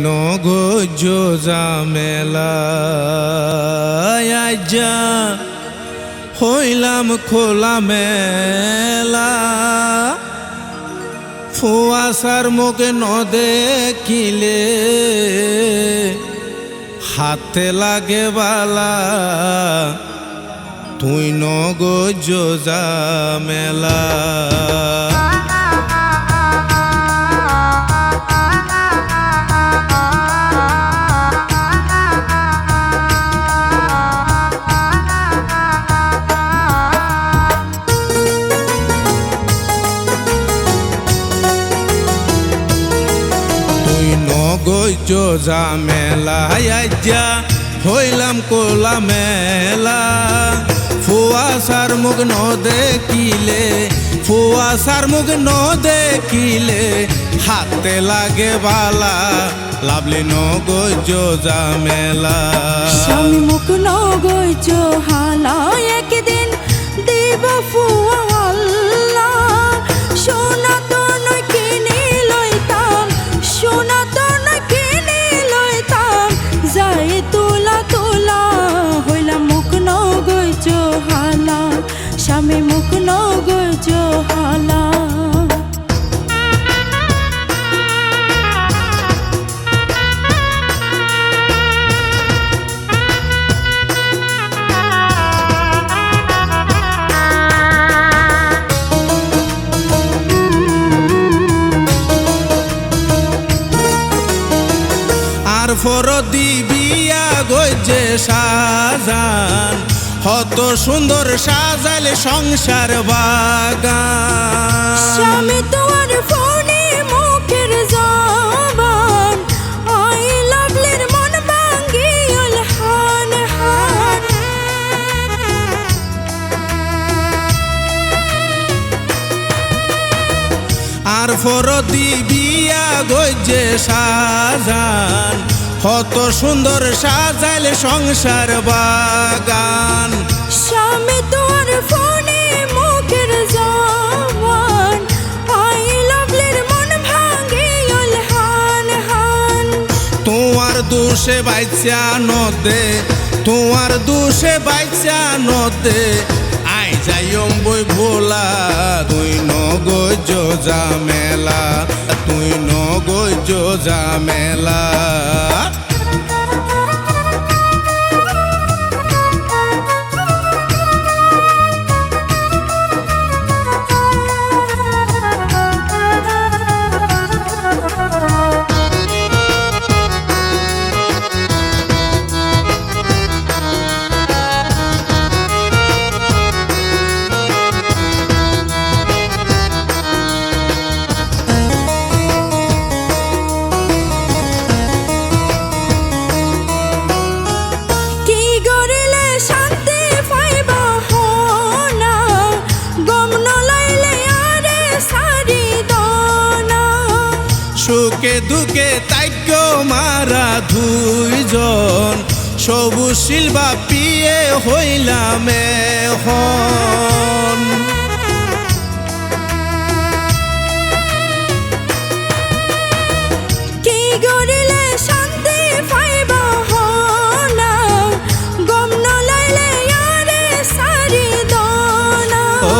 নগজ জামেলা আইজা হইলাম খোলা মেলা ফুয়াশার মুখে ন দেখিলে হাতে লাগে বালা তুই নগজ জামেলা নগজ জামেলা আইজা হইলাম কোলা মেলা ফুয়াশার মুখ ন দেখিলে ফুয়াশার মুখ ন দেখিলে হাতে লাগে বালা লাভলি নগজ জামেলা স্বামী মুখ নগজ হালা একদিন দেব ফুয়া হাল্লা সোনা তো নয় কিনে লইতাম সোনা তো নয় কিনে লইতাম যাই তোলা তোলা হইলাম মুখ নগজ হালা স্বামী মুখ নগজ হালা ফরদি বিয়া গজে সাজান কত সুন্দর সাজালে সংসার বাগান স্বামী তোমার ফোনে মুখের জবান আই লাভলির মন ভাঙ্গিল হান হান আর ফরদি বিয়া গজে সাজান কত সুন্দর সাজাইলে সংসার বাগান স্বামী তোমার ফোনে মুখের জবান আই লাভলির মন ভাঙ্গিল হান হান তোমার দোষে বাইচা নদে তোমার দোষে বাইচা নদে আই যাইম বই ভোলা তুই নগজ জামেলা তুই নগজ জামেলা সুখে দুঃখে তাইক্য মারা দুইজন সবুজ শিলবা পিয়ে হইলাম এখন কি গরিলে শান্তি পাইবা হনা গম নলাইলে আরে সারি দনা ও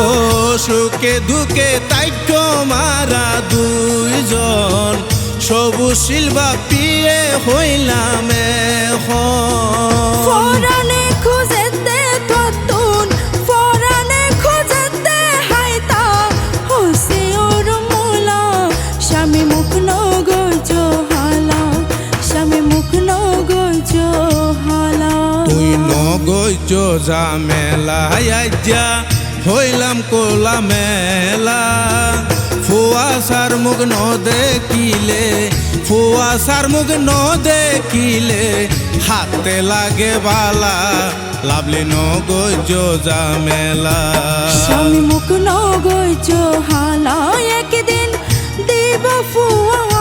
সুখে দুঃখে তাইক্য মারা দুইজন সবুজ শিলবা পিয়ে হইলাম ফরানে খুঁজেতে ততুন ফরানে খুঁজেতে হাইতা হসে ওর মোলা স্বামী মুখ নগজ হালা স্বামী মুখ নগজ হালা তুই নগজ জামেলা আইজা হইলাম কোলা মেলা ফুয়াশার মুখ ন দেখিলে ফুয়াশার মুখ ন দেখিলে হাতে লাগে বালা লাভলি নগজ জামেলা স্বামী মুখ নগজ হালা একদিন দেব ফুয়া